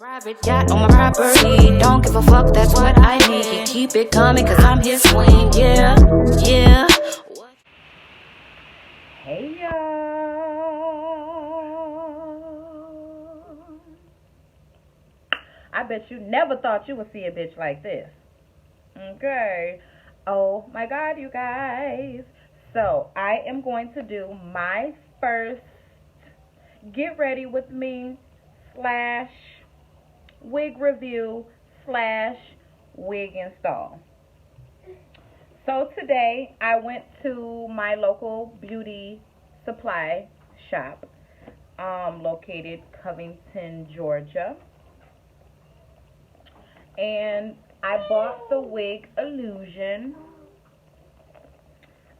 Private yacht on my property. Don't give a fuck, that's what I need. Keep it coming, cause I'm his queen. Yeah, yeah. Hey y'all. I bet you never thought you would see a bitch like this. Okay. Oh my god, you guys. So I am going to do my first get ready with me / wig review / wig install. So today I went to my local beauty supply shop located Covington, Georgia. And I bought the wig Illusion.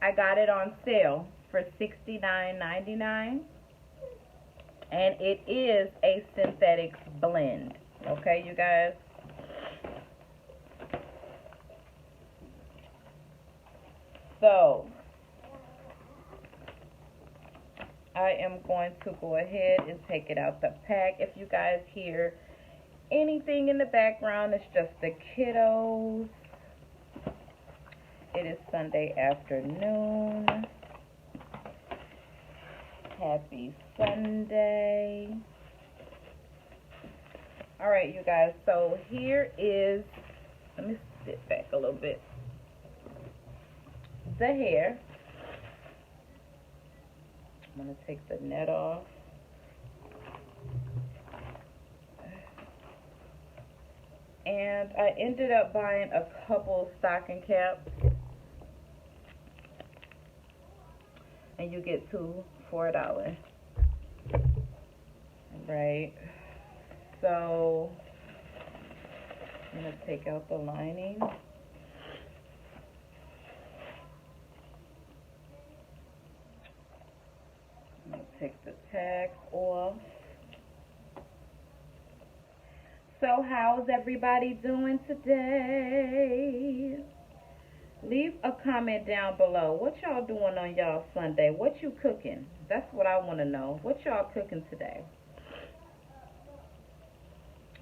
I got it on sale for $69.99. And it is a synthetic blend. Okay, you guys? So, I am going to go ahead and take it out the pack. If you guys hear anything in the background, it's just the kiddos. It is Sunday afternoon. Happy Sunday. Alright, you guys, so here is, let me sit back a little bit, the hair. I'm going to take the net off. And I ended up buying a couple stocking caps. And you get two for $1. Right. So I'm going to take out the lining. I'm going to take the tags off. So how's everybody doing today? Leave a comment down below. What y'all doing on y'all Sunday? What you cooking? That's what I want to know. What y'all cooking today?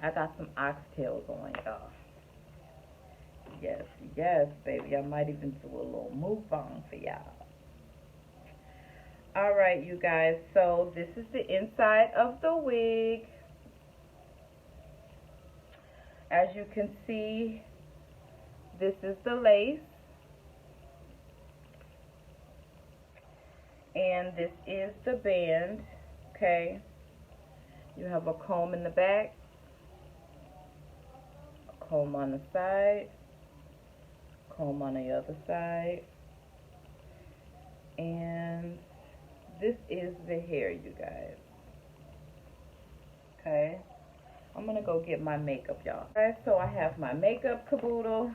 I got some oxtails on, y'all. Yes, yes, baby. I might even do a little mukbang for y'all. Alright, you guys. So this is the inside of the wig. As you can see, this is the lace. And this is the band, okay? You have a comb in the back, a comb on the side, comb on the other side, and this is the hair, you guys, okay? I'm gonna go get my makeup, y'all. Okay, so I have my makeup caboodle,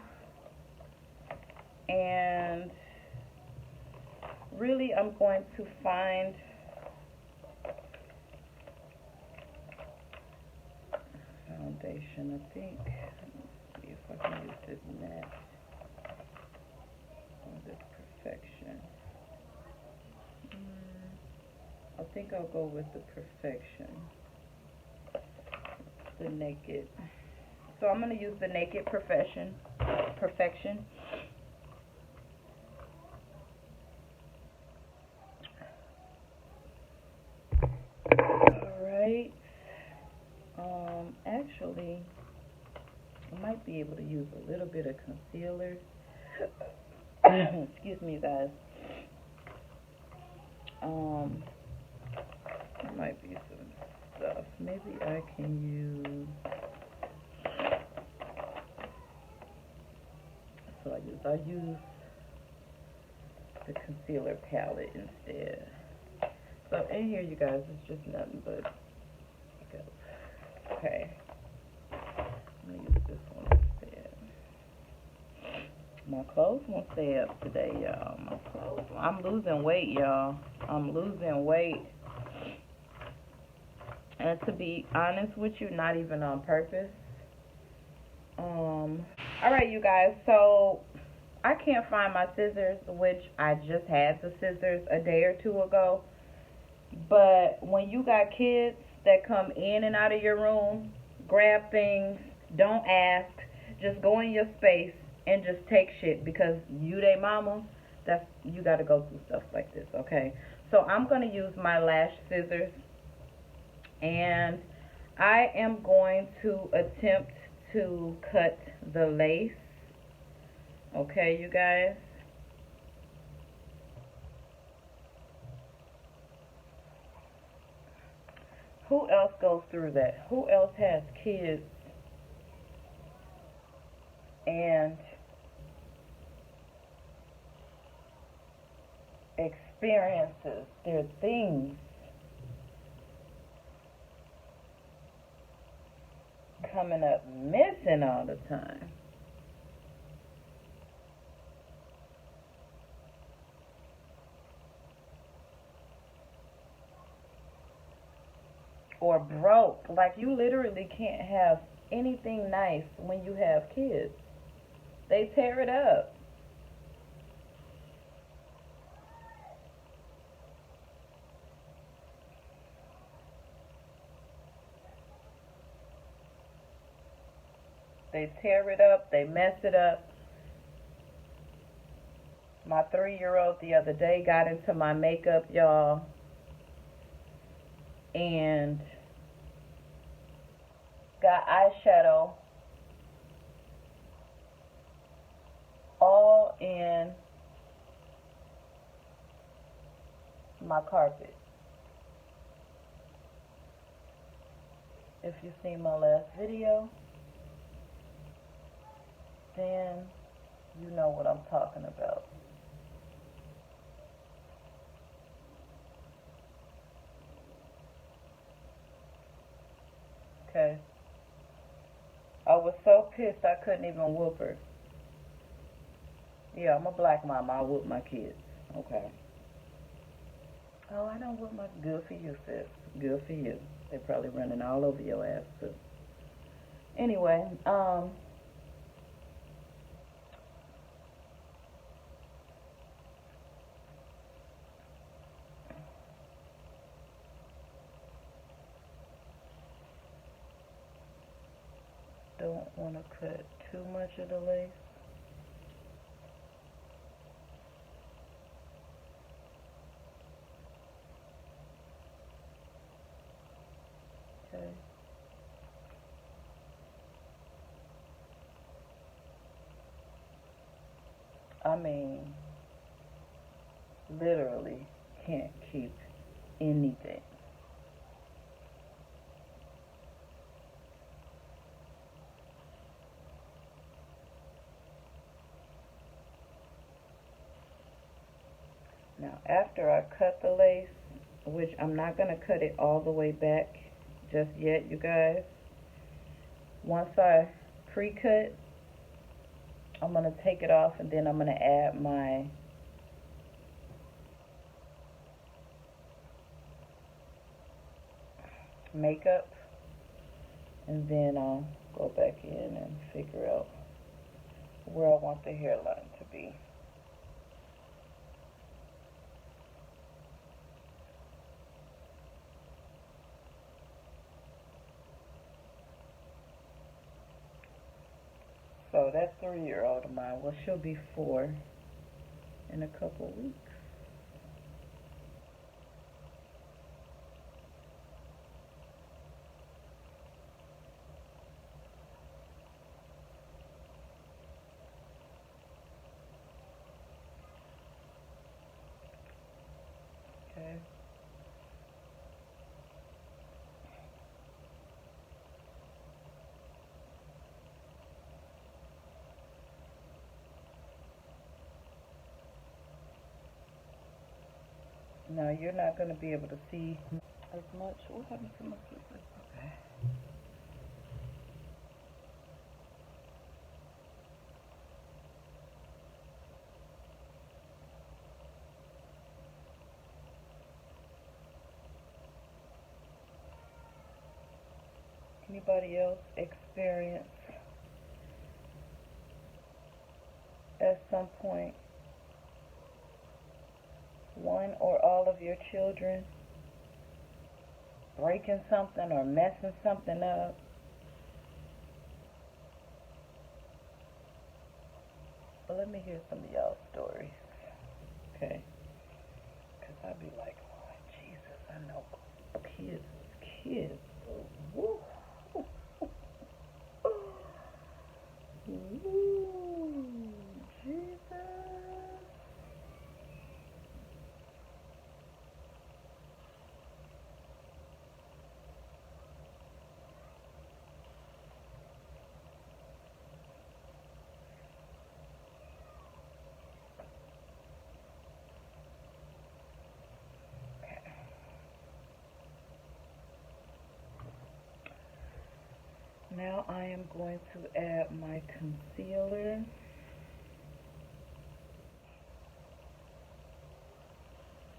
and really, I'm going to find foundation, I think. Let's see if I can use this matte or this Perfection. I think I'll go with the Perfection. The Naked. So I'm going to use the Naked Perfection. Actually, I might be able to use a little bit of concealer. Excuse me, guys. There might be some stuff. Maybe I can use. So I use the concealer palette instead. So in here, you guys, it's just nothing but makeup. Okay. I'm going to use this one instead. My clothes won't stay up today, y'all. My clothes. I'm losing weight, y'all. I'm losing weight. And to be honest with you, not even on purpose. Alright, you guys. So, I can't find my scissors, which I just had the scissors a day or two ago. But when you got kids that come in and out of your room, grab things, don't ask, just go in your space and just take shit because you they mama. You got to go through stuff like this, okay? So I'm going to use my lash scissors, and I am going to attempt to cut the lace, okay, you guys? Who else goes through that? Who else has kids and experiences their things coming up missing all the time? Or broke. Like, you literally can't have anything nice when you have kids. They tear it up. They tear it up. They mess it up. My 3-year-old the other day got into my makeup, y'all, and got eyeshadow all in my carpet. If you've seen my last video, then you know what I'm talking about. Okay. I was so pissed I couldn't even whoop her. Yeah, I'm a black mama. I whoop my kids. Okay. Oh, I don't whoop my... Good for you, sis. Good for you. They're probably running all over your ass, too. Anyway, don't want to cut too much of the lace. Okay. I mean, literally can't keep anything. Now, after I cut the lace, which I'm not going to cut it all the way back just yet, you guys. Once I pre-cut, I'm going to take it off, and then I'm going to add my makeup, and then I'll go back in and figure out where I want the hairline to be. So that 3-year-old of mine, well, she'll be 4 in a couple weeks. Okay. Now, you're not going to be able to see as much. What happened to my scissors? Okay. Anybody else experience at some point one or all of your children breaking something or messing something up But let me hear some of y'all's stories. Okay. Because I'd be like, oh, Jesus, I know kids. Woo. Ooh, Jesus. Now I am going to add my concealer.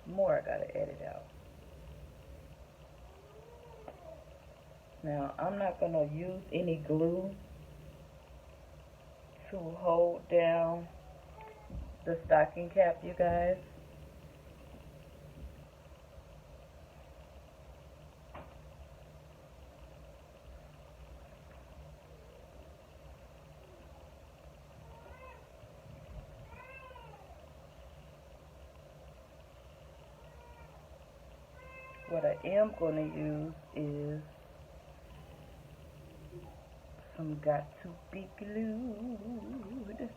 More I gotta edit out. Now I'm not gonna use any glue to hold down the stocking cap, you guys. What I am going to use is some got to be glued.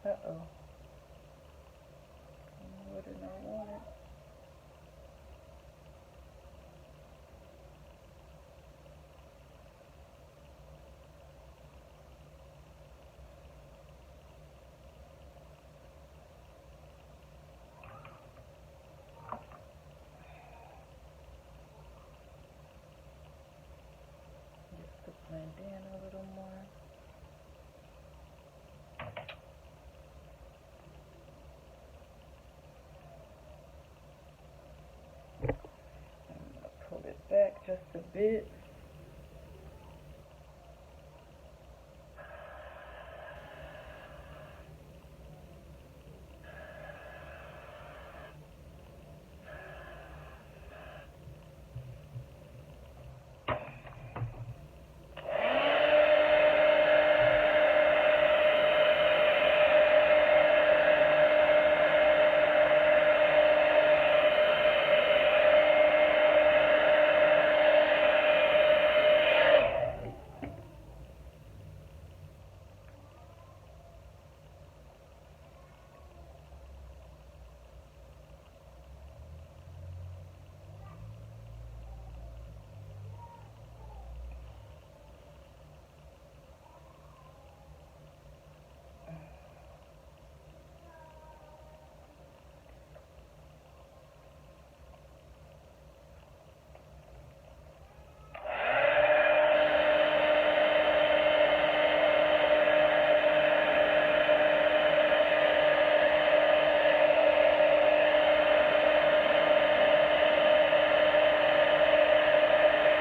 Uh-oh. What did I want it? Just to blend in a little more. Pull it back just a bit.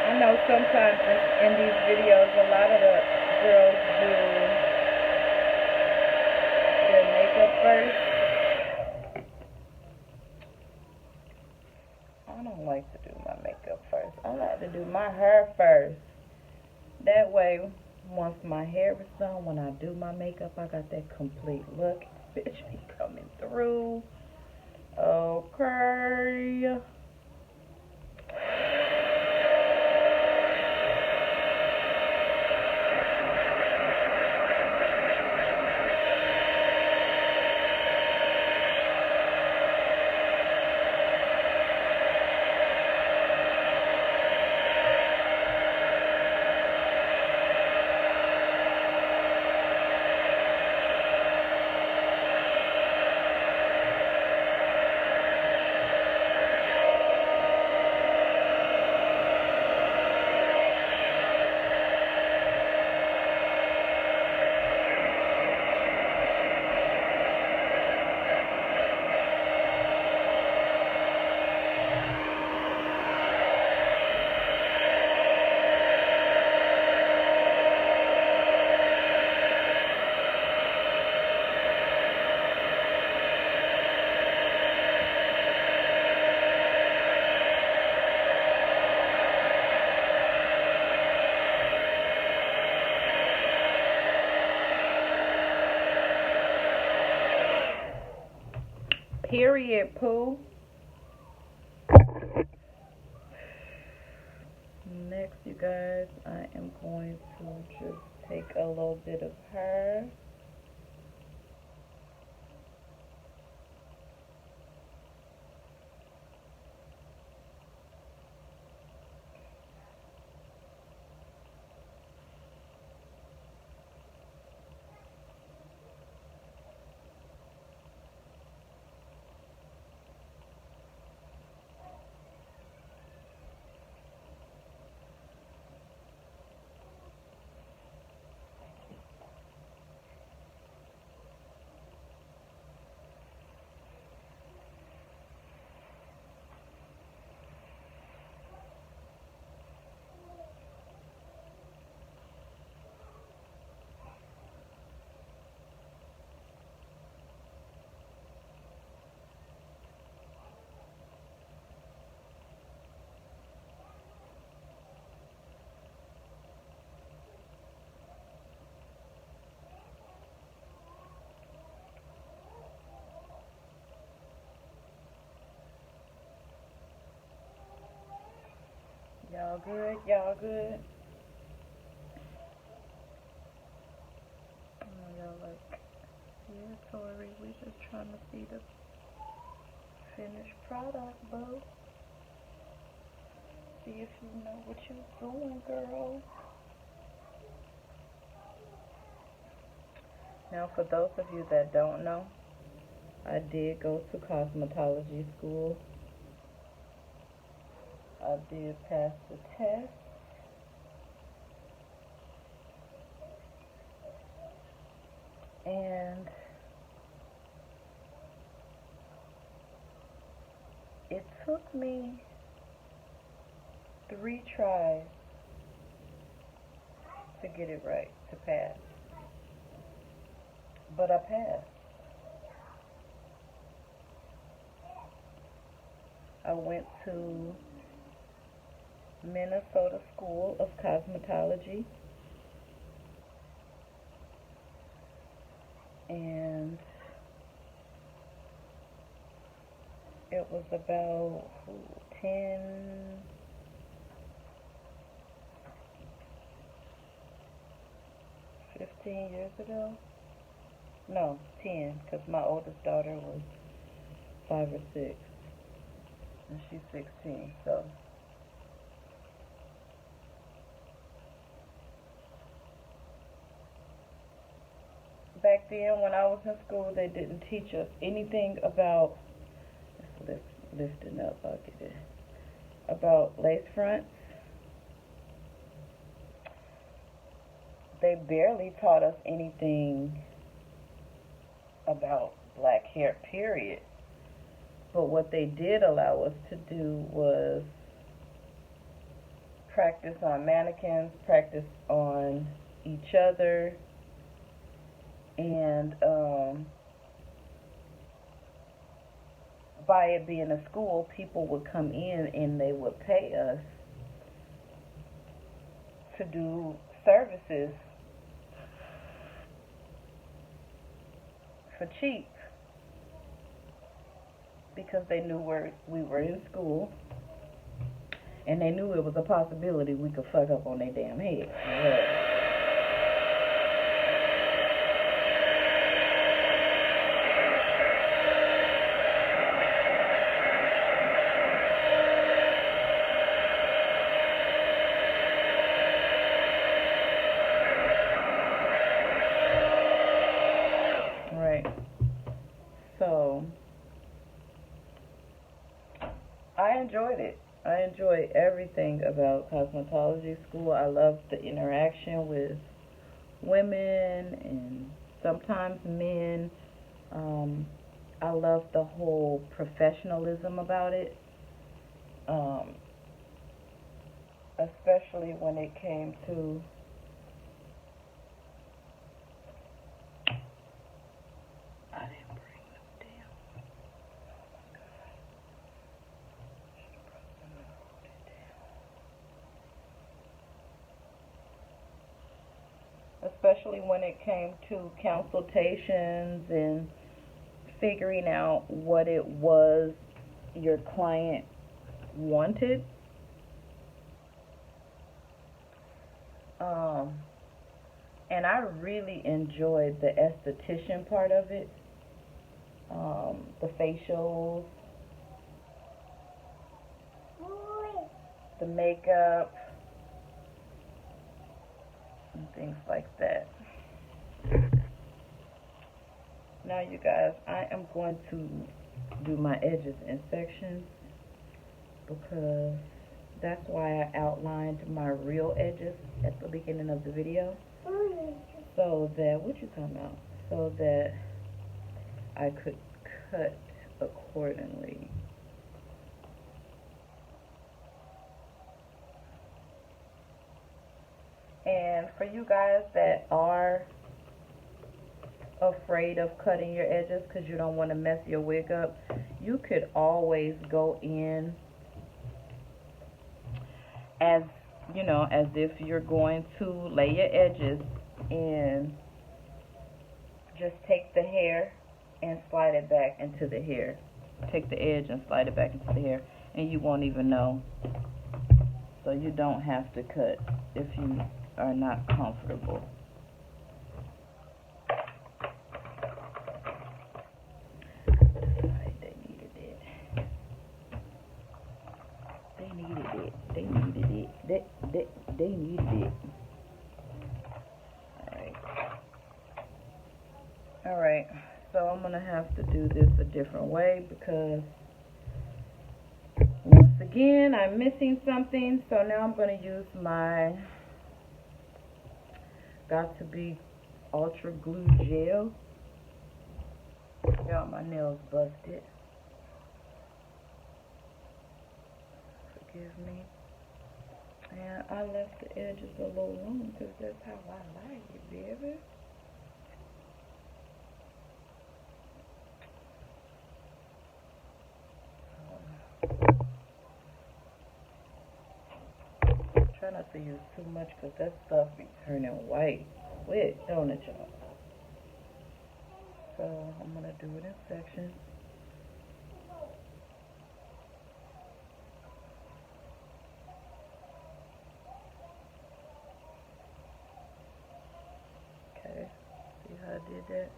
I know sometimes in these videos, a lot of the girls do their makeup first. I don't like to do my makeup first. I like to do my hair first. That way, once my hair is done, when I do my makeup, I got that complete look. Bitch be coming through. Okay. Period, poo. Next, you guys, I am going to just take a little bit of her. Y'all good? Y'all good? Oh, y'all like, yeah, Tori, we just trying to see the finished product, boo. See if you know what you're doing, girl. Now, for those of you that don't know, I did go to cosmetology school. I did pass the test. And it took me 3 tries to get it right, to pass. But I passed. I went to Minnesota School of Cosmetology, and it was about 15 years ago. No, 10, because my oldest daughter was 5 or 6, and she's 16, so. Back then, when I was in school, they didn't teach us anything about, lifting up, I'll get it, about lace fronts. They barely taught us anything about black hair, period. But what they did allow us to do was practice on mannequins, practice on each other, and by it being a school, people would come in and they would pay us to do services for cheap, because they knew we were in school, and they knew it was a possibility we could fuck up on their damn head. Right. So I enjoyed it. I enjoyed everything about cosmetology school. I loved the interaction with women and sometimes men. I loved the whole professionalism about it, especially when it came to especially when it came to consultations and figuring out what it was your client wanted. And I really enjoyed the esthetician part of it, the facials, the makeup, and things like that. Now you guys, I am going to do my edges in sections because that's why I outlined my real edges at the beginning of the video, so that, what you talking about? So that I could cut accordingly. And for you guys that are afraid of cutting your edges because you don't want to mess your wig up, you could always go in as, you know, as if you're going to lay your edges, and just take the hair and slide it back into the hair. Take the edge and slide it back into the hair, and you won't even know. So you don't have to cut if you are not comfortable. They needed it. They needed it. They needed it. They needed it. Alright, so I'm going to have to do this a different way because once again I'm missing something. So now I'm going to use my Got To Be Ultra Glue Gel. Y'all, my nails busted. Forgive me. And I left the edges a little long because that's how I like it, baby. Try not to use too much because that stuff be turning white quick, don't it, y'all? So I'm going to do it in sections. Okay, see how I did that?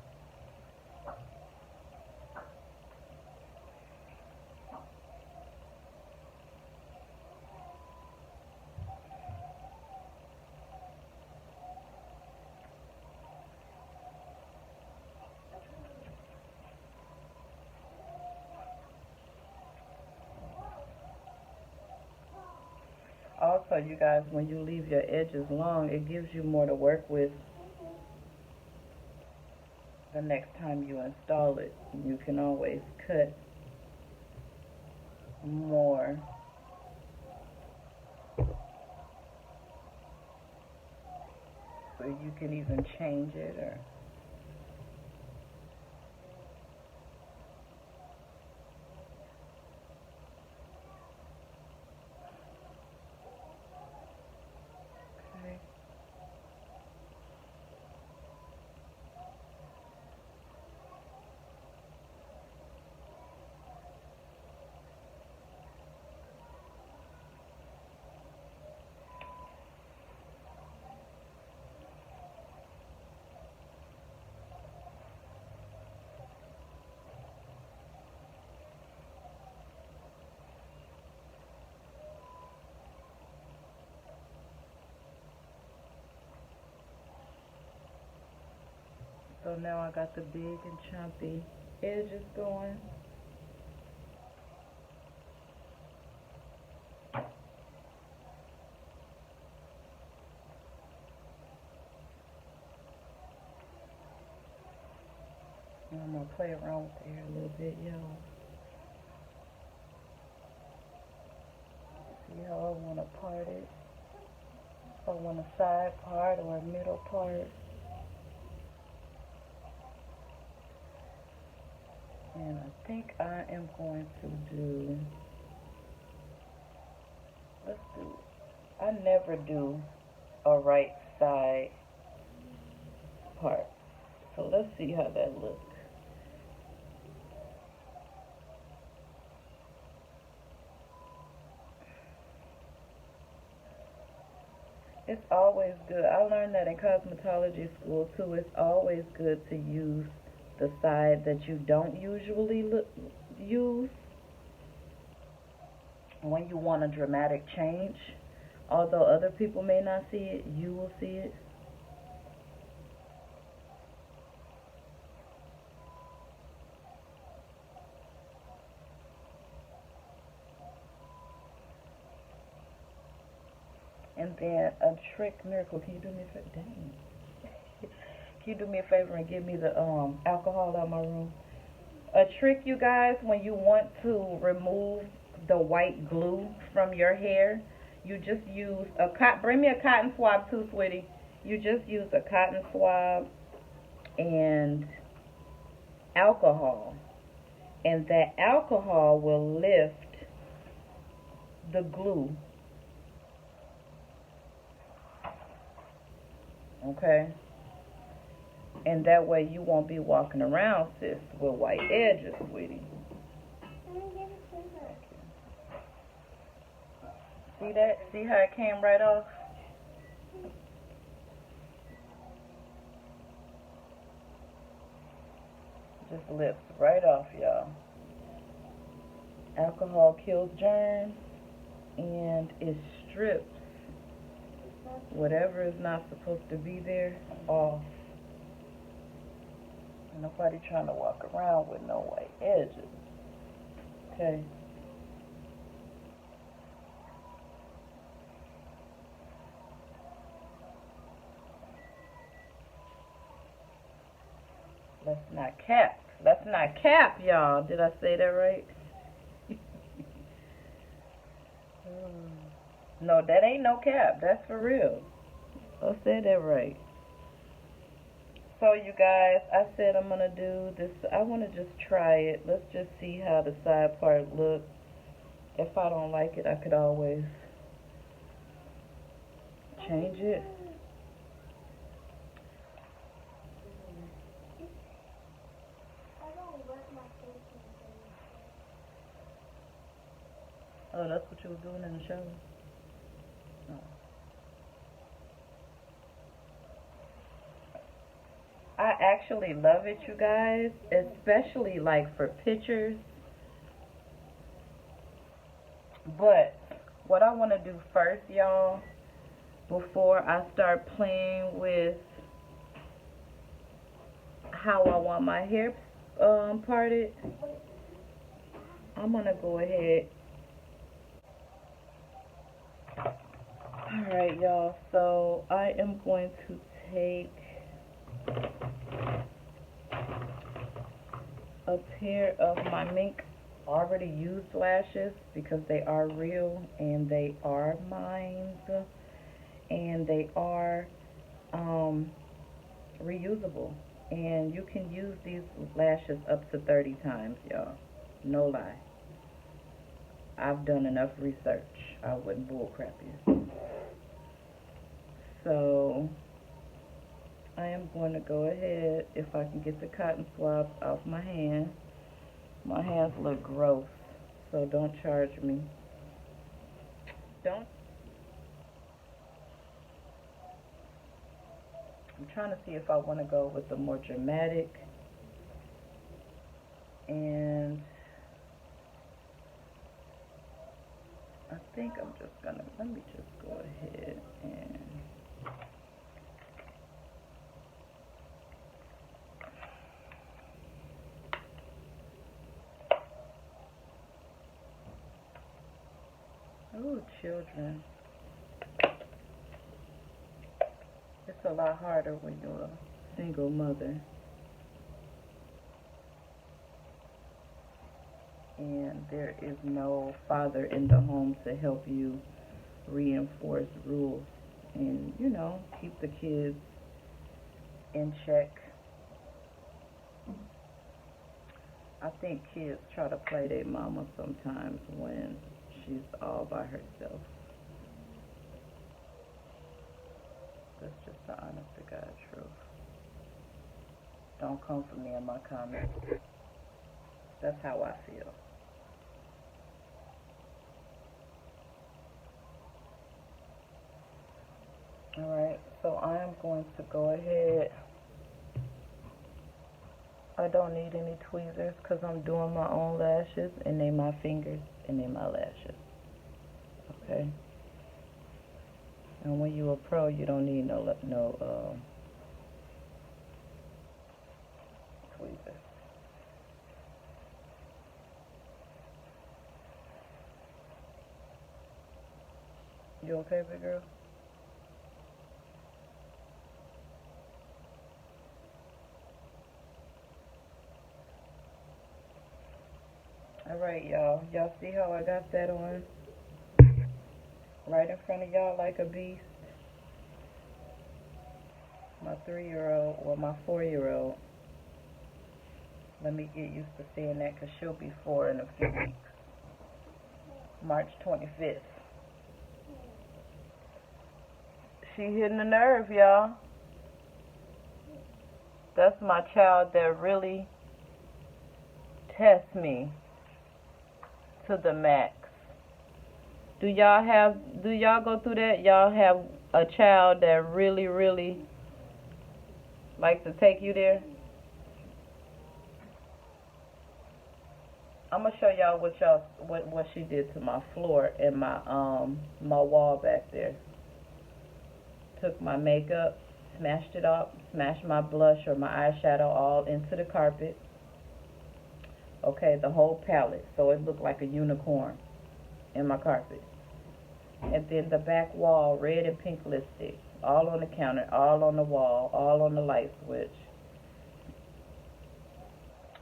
Also, you guys, when you leave your edges long, it gives you more to work with the next time you install it. You can always cut more. So you can even change it or... So now I got the big and chumpy edges going. And I'm going to play around with the hair a little bit, y'all. See how I want to part it. If I want a side part or a middle part. And I think I am going to do, I never do a right side part. So let's see how that looks. It's always good. I learned that in cosmetology school too. It's always good to use the side that you don't usually use when you want a dramatic change. Although other people may not see it, you will see it. And then a trick, Miracle, can you do me a favor? Dang. Can you do me a favor and give me the alcohol out of my room? A trick, you guys, when you want to remove the white glue from your hair, you just use a bring me a cotton swab too, sweetie. You just use a cotton swab and alcohol. And that alcohol will lift the glue. Okay? And that way you won't be walking around, sis, with white edges, sweetie. See that? See how it came right off? Just lifts right off, y'all. Alcohol kills germs, and it strips whatever is not supposed to be there off. Nobody trying to walk around with no white edges. Okay. Let's not cap. Let's not cap, y'all. Did I say that right? No, that ain't no cap. That's for real. I said that right. So, you guys, I said I'm going to do this. I want to just try it. Let's just see how the side part looks. If I don't like it, I could always change it. Oh, that's what you were doing in the shower? Oh. I actually love it, you guys, especially like for pictures. But what I want to do first, y'all, before I start playing with how I want my hair parted, I'm going to go ahead. Alright, y'all, so I am going to take a pair of my mink already used lashes because they are real and they are mine and they are reusable, and you can use these lashes up to 30 times, y'all. No lie. I've done enough research. I wouldn't bullcrap you. So I am going to go ahead, if I can get the cotton swabs off my hand. My hands look gross, so don't charge me. I'm trying to see if I want to go with the more dramatic, and I think I'm just gonna, let me just go ahead and ooh, children. It's a lot harder when you're a single mother. And there is no father in the home to help you reinforce rules and, you know, keep the kids in check. I think kids try to play their mama sometimes when she's all by herself. That's just the honest to God truth. Don't come for me in my comments. That's how I feel. Alright, so I am going to go ahead. I don't need any tweezers because I'm doing my own lashes, and they my fingers, and they my lashes. Okay? And when you're a pro, you don't need no tweezers. You okay, big girl? Alright, y'all. Y'all see how I got that on? Right in front of y'all like a beast. My 3-year-old, or my 4-year-old. Let me get used to seeing that because she'll be 4 in a few weeks. March 25th. She hitting the nerve, y'all. That's my child that really tests me to the max. Do y'all go through that? Y'all have a child that really, really likes to take you there? I'm gonna show y'all what she did to my floor and my wall back there. Took my makeup, smashed it up, smashed my blush or my eyeshadow all into the carpet. Okay, the whole palette, so it looked like a unicorn in my carpet. And then the back wall, red and pink lipstick, all on the counter, all on the wall, all on the light switch.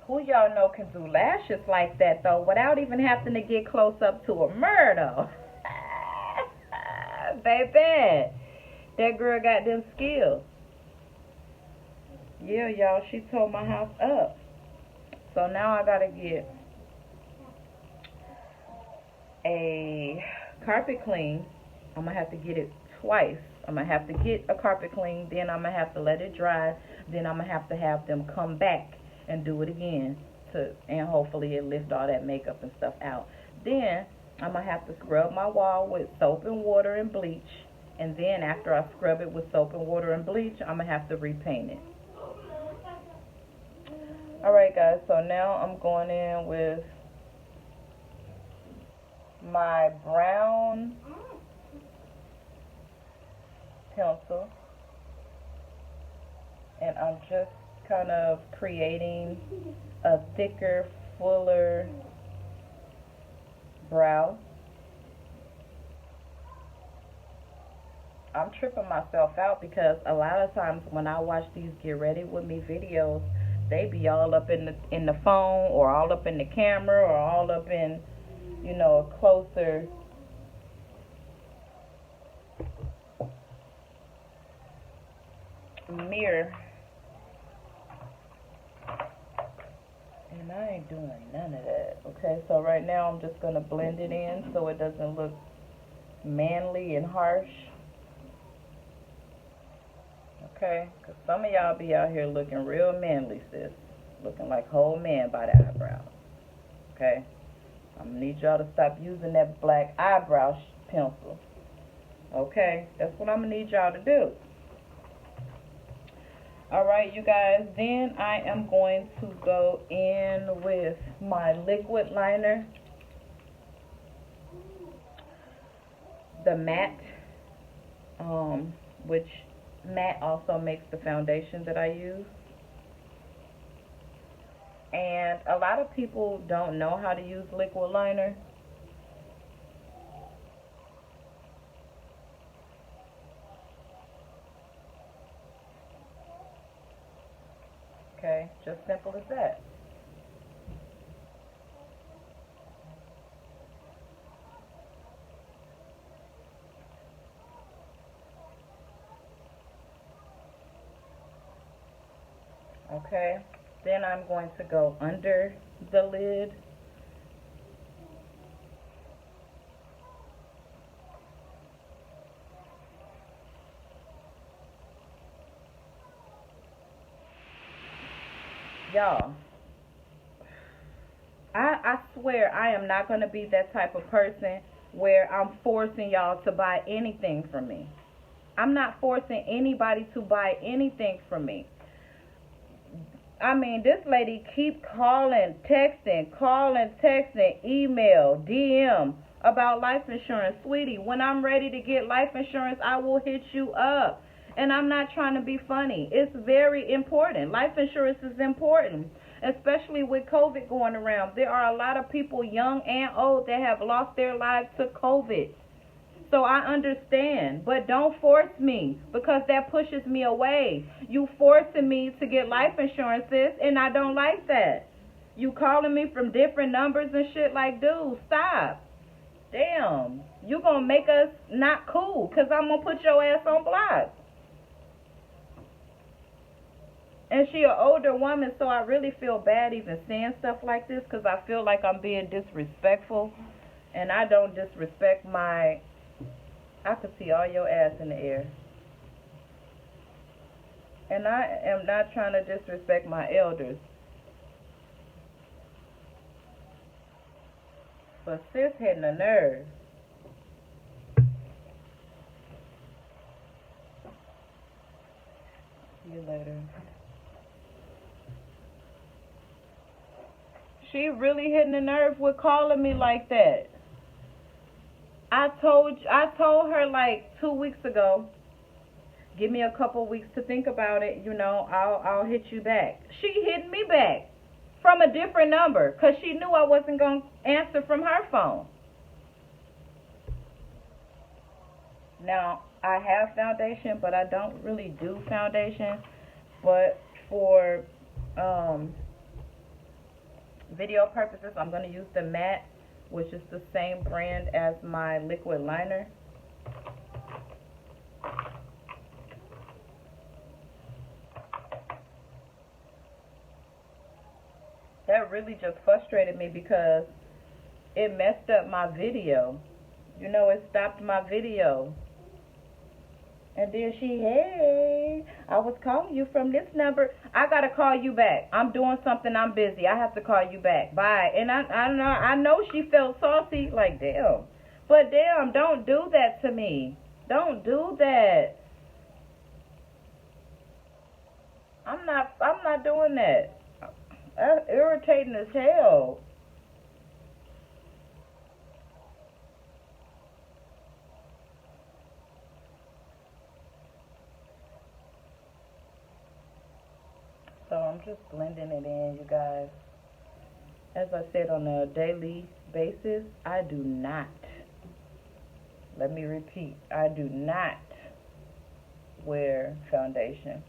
Who y'all know can do lashes like that, though, without even having to get close up to a murder? Baby, that girl got them skills. Yeah, y'all, she tore my house up. So now I gotta get a carpet clean. I'm gonna have to get it twice. I'm gonna have to get a carpet clean, then I'm gonna have to let it dry, then I'm gonna have them come back and do it again, and hopefully it lift all that makeup and stuff out. Then I'm gonna have to scrub my wall with soap and water and bleach, and then after I scrub it with soap and water and bleach, I'm gonna have to repaint it. Alright guys, so now I'm going in with my brown pencil, and I'm just kind of creating a thicker, fuller brow. I'm tripping myself out because a lot of times when I watch these Get Ready With Me videos, they be all up in the phone, or all up in the camera, or all up in, you know, a closer mirror. And I ain't doing none of that. Okay, so right now I'm just going to blend it in so it doesn't look manly and harsh. Okay, because some of y'all be out here looking real manly, sis. Looking like whole man by the eyebrows. Okay, I'm going to need y'all to stop using that black eyebrow pencil. Okay, that's what I'm going to need y'all to do. Alright, you guys, then I am going to go in with my liquid liner, the matte, which matte also makes the foundation that I use. And a lot of people don't know how to use liquid liner. Okay, just simple as that. Okay, then I'm going to go under the lid. Y'all, I swear I am not going to be that type of person where I'm forcing y'all to buy anything from me. I'm not forcing anybody to buy anything from me. I mean, this lady keep calling, texting, email, DM about life insurance. Sweetie, when I'm ready to get life insurance, I will hit you up. And I'm not trying to be funny. It's very important. Life insurance is important, especially with COVID going around. There are a lot of people, young and old, that have lost their lives to COVID. So I understand, but don't force me, because that pushes me away. You forcing me to get life insurance, sis, and I don't like that. You calling me from different numbers and shit, like, dude, stop. Damn, you gonna make us not cool, because I'm gonna put your ass on block. And she an older woman, so I really feel bad even saying stuff like this, because I feel like I'm being disrespectful, and I don't disrespect my... I could see all your ass in the air. And I am not trying to disrespect my elders. But sis hitting a nerve. See you later. She really hitting the nerve with calling me like that. I told her like 2 weeks ago, give me a couple weeks to think about it, you know, I'll hit you back. She hit me back from a different number, because she knew I wasn't going to answer from her phone. Now, I have foundation, but I don't really do foundation. But for video purposes, I'm going to use the matte, which is the same brand as my liquid liner. That really just frustrated me, because it messed up my video. You know, it stopped my video. And then she, hey, I was calling you from this number. I got to call you back. I'm doing something. I'm busy. I have to call you back. Bye. And I know she felt saucy. Like, damn. But damn, don't do that to me. Don't do that. I'm not doing that. That's irritating as hell. So I'm just blending it in, you guys. As I said, on a daily basis, I do not, let me repeat, I do not wear foundation.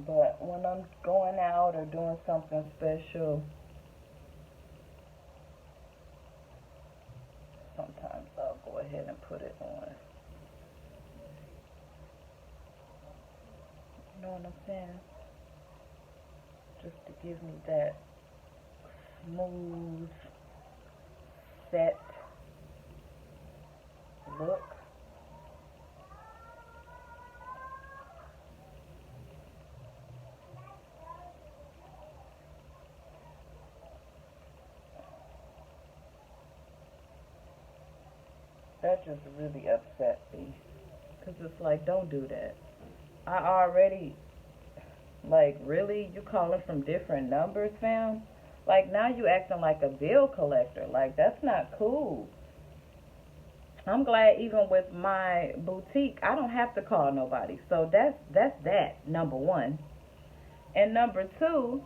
But when I'm going out or doing something special, sometimes I'll go ahead and put it on. You know what I'm saying? Just to give me that smooth, set look. That just really upset me, because it's like, don't do that. I already, like, really? You calling from different numbers, fam? Like, now you acting like a bill collector. Like, that's not cool. I'm glad even with my boutique, I don't have to call nobody. So that's that, number one. And number two,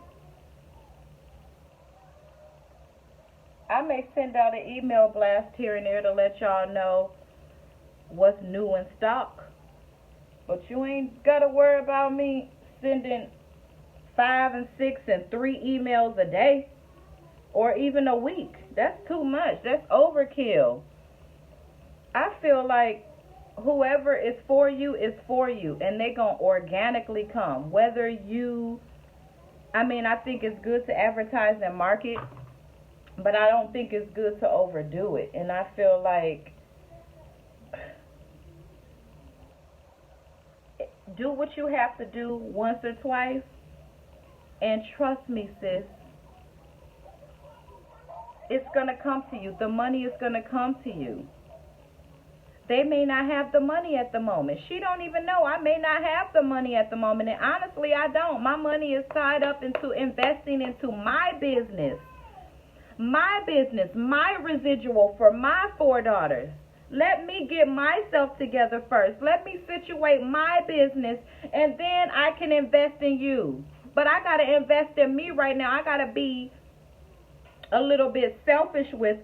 I may send out an email blast here and there to let y'all know what's new in stock. But you ain't got to worry about me sending 5 and 6 and 3 emails a day or even a week. That's too much. That's overkill. I feel like whoever is for you, and they're going to organically come. Whether you, I think it's good to advertise and market, but I don't think it's good to overdo it. And I feel like do what you have to do once or twice, and trust me, sis, it's going to come to you. The money is going to come to you. They may not have the money at the moment. She don't even know. I may not have the money at the moment, and honestly, I don't. My money is tied up into investing into my business, my residual for my 4 daughters. Let me get myself together first. Let me situate my business, and then I can invest in you. But I got to invest in me right now. I got to be a little bit selfish with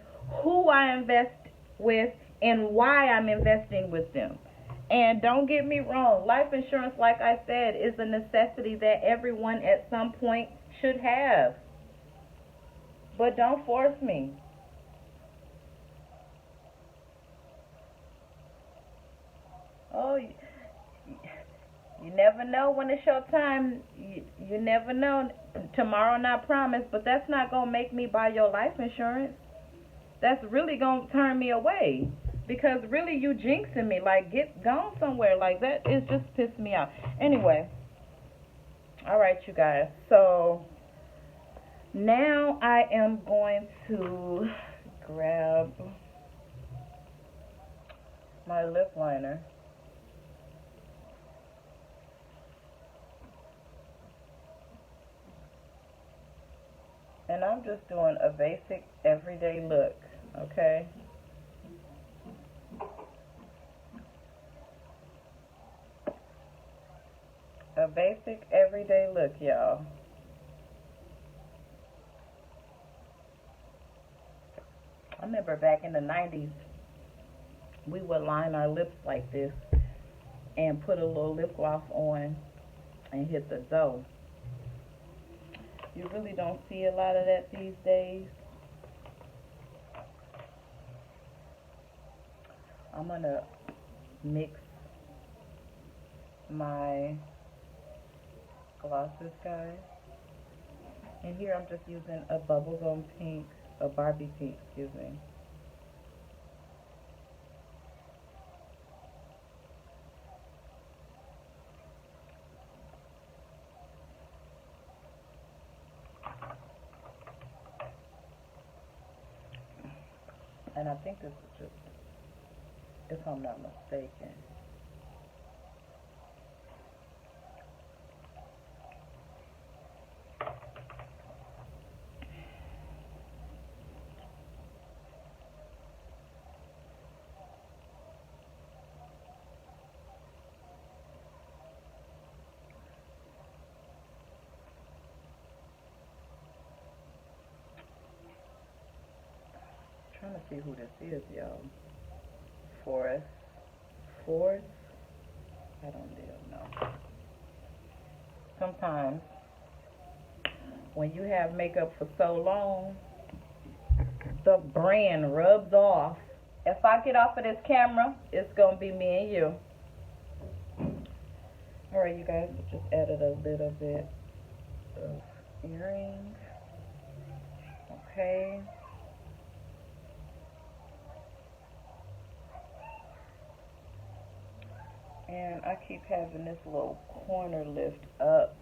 who I invest with and why I'm investing with them. And don't get me wrong, life insurance, like I said, is a necessity that everyone at some point should have. But don't force me. Oh, you never know when it's your time. You never know. Tomorrow not promised, but that's not going to make me buy your life insurance. That's really going to turn me away. Because really you jinxing me. Like, get gone somewhere. Like, that is just pissed me off. Anyway. Alright, you guys. So, now I am going to grab my lip liner. And I'm just doing a basic everyday look, okay? A basic everyday look, y'all. I remember back in the 90s, we would line our lips like this and put a little lip gloss on and hit the dough. You really don't see a lot of that these days. I'm going to mix my glosses, guys. And here I'm just using a bubblegum pink, a Barbie pink, excuse me. And I think this is just, if I'm not mistaken. Trying to see who this is, y'all. Forrest. I don't know. Sometimes when you have makeup for so long, the brand rubs off. If I get off of this camera, it's gonna be me and you. Alright, you guys, just added a little bit of earring. Okay. And I keep having this little corner lift up.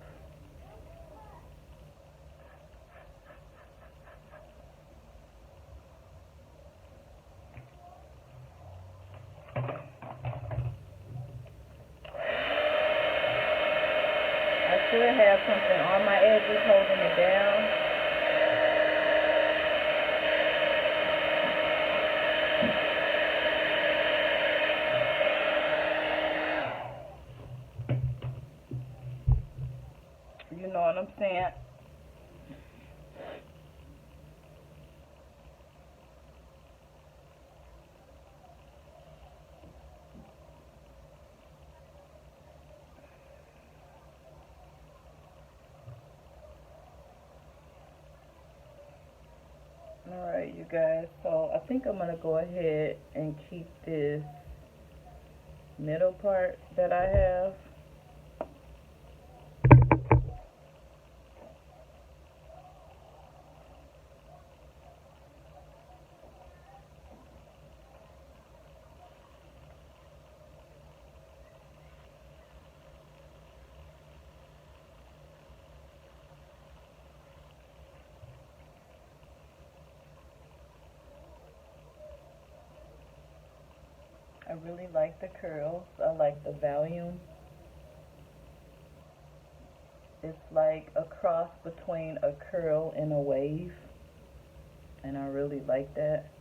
I should have something on my edges holding it down. You know what I'm saying? Alright, you guys, so I think I'm going to go ahead and keep this middle part that I have. really like the curls. I like the volume. It's like a cross between a curl and a wave, and I really like that.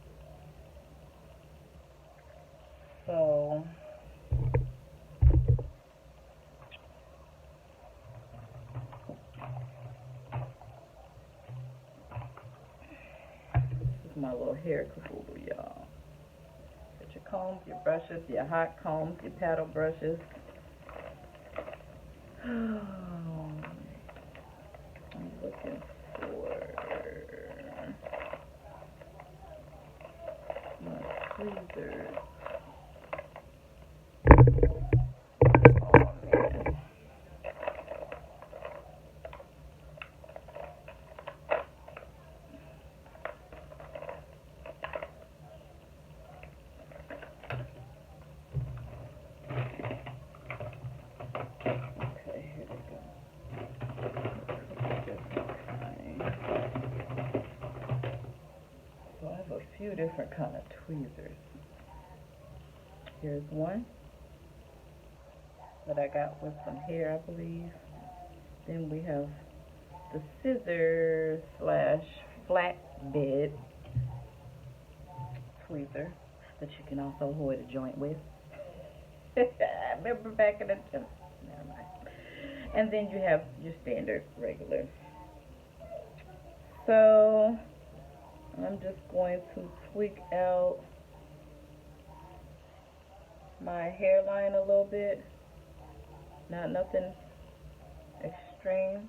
So this is my little hair caboodle, y'all. Get your combs, your brushes, your hot combs, your paddle brushes. I'm looking for my tweezers. Few different kind of tweezers. Here's one that I got with some hair, I believe. Then we have the scissors slash flatbed tweezer that you can also hold a joint with. I remember back in the never mind. And then you have your standard regular. So I'm just going to tweak out my hairline a little bit. Not nothing extreme.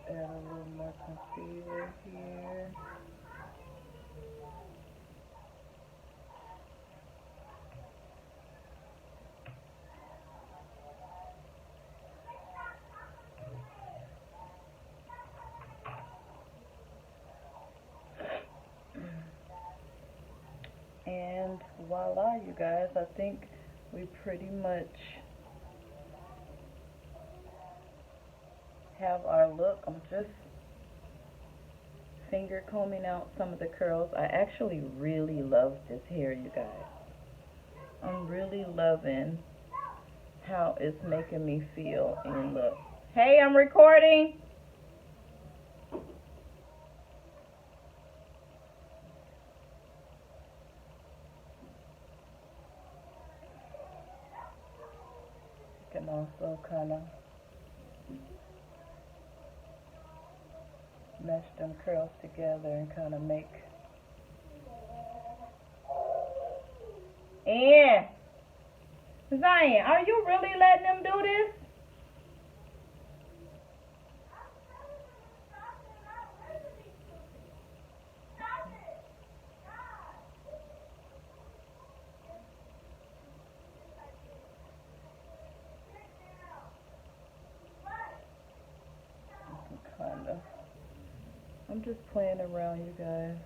Add a little more concealer here. And voila, you guys, I think we pretty much have our look. I'm just finger combing out some of the curls. I actually really love this hair, you guys. I'm really loving how it's making me feel and look. Hey, I'm recording. You can also kind of mesh them curls together and kind of make. And Zion, are you really letting them do this? Kind of. I'm just playing around, you guys.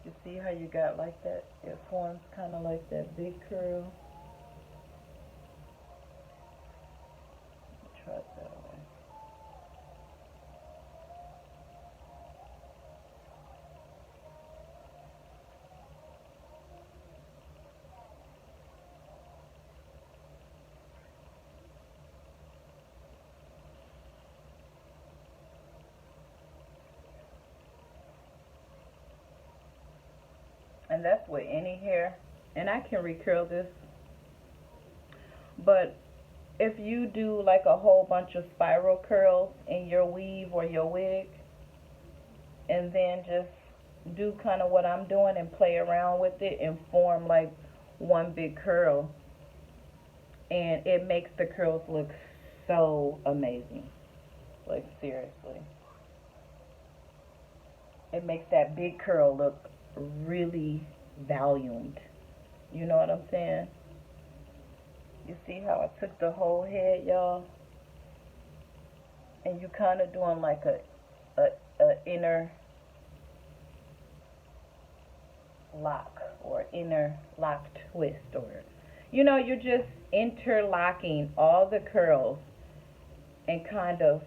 You see how you got like that? It forms kind of like that big curl. Try it that way. And that's with any hair. And I can recurl this, but if you do like a whole bunch of spiral curls in your weave or your wig, and then just do kind of what I'm doing and play around with it and form like one big curl, and it makes the curls look so amazing. Like, seriously. It makes that big curl look really volumed. You know what I'm saying? You see how I took the whole head, y'all? And you kind of doing like a inner lock or inner lock twist, or, you know, you're just interlocking all the curls and kind of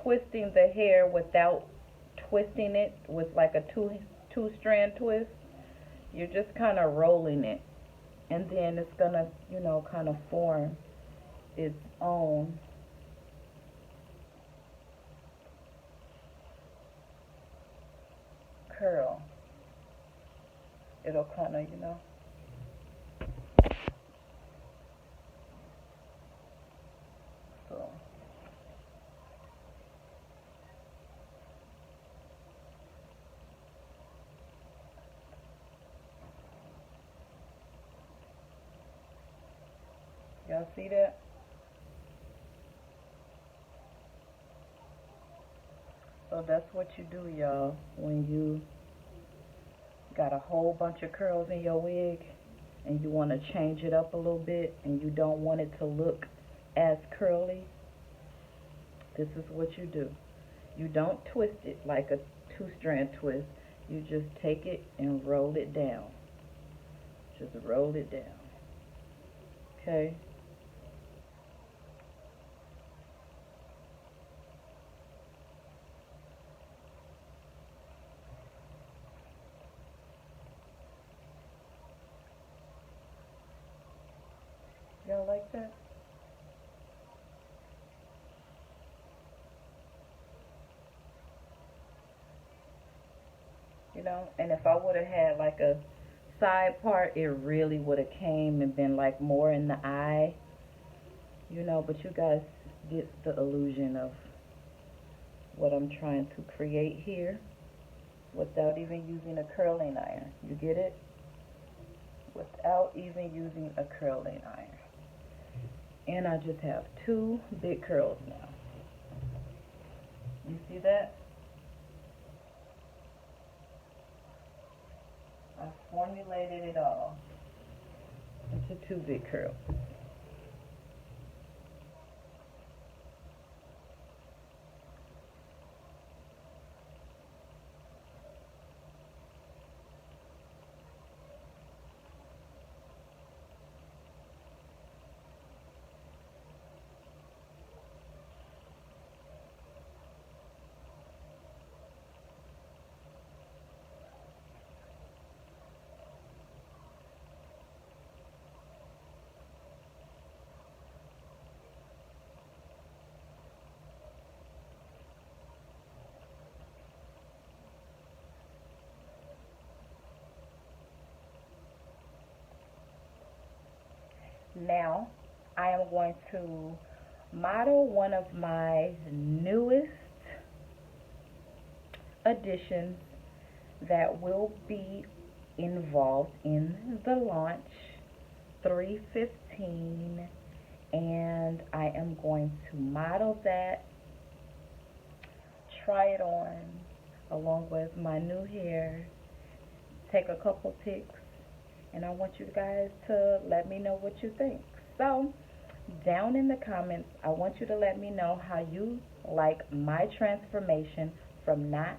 twisting the hair without twisting it with like a two-strand twist. You're just kind of rolling it, and then it's gonna, you know, kind of form its own curl. It'll kind of, you know, so y'all see that? So that's what you do, y'all, when you got a whole bunch of curls in your wig and you want to change it up a little bit and you don't want it to look as curly. This is what you do. You don't twist it like a two-strand twist. You just take it and roll it down. Just roll it down. Okay? Y'all like that? You know, and if I would have had like a side part, it really would have came and been like more in the eye, you know, but you guys get the illusion of what I'm trying to create here without even using a curling iron. You get it? Without even using a curling iron. And I just have two big curls now. You see that? I formulated it all into two big curls. Now, I am going to model one of my newest additions that will be involved in the launch 315, and I am going to model that, try it on along with my new hair, take a couple pics, and I want you guys to let me know what you think. So, down in the comments, I want you to let me know how you like my transformation from knots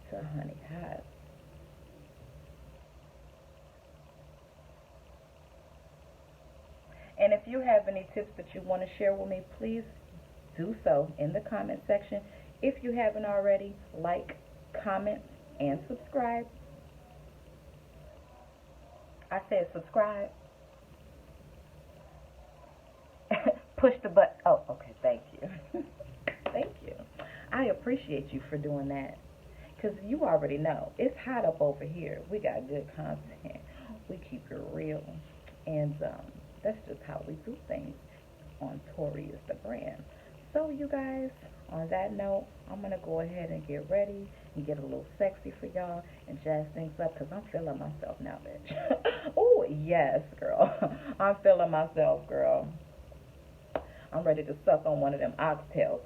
to honey hive. And if you have any tips that you want to share with me, please do so in the comment section. If you haven't already, like, comment, and subscribe. I said subscribe. Push the button. Oh, okay. Thank you. Thank you. I appreciate you for doing that. Because you already know, it's hot up over here. We got good content. We keep it real. And That's just how we do things on Tori is the brand. So you guys, on that note, I'm going to go ahead and get ready and get a little sexy for y'all and jazz things up because I'm feeling myself now, bitch. Oh, yes, girl. I'm feeling myself, girl. I'm ready to suck on one of them oxtails.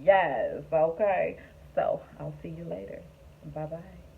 Yes, okay. So, I'll see you later. Bye-bye.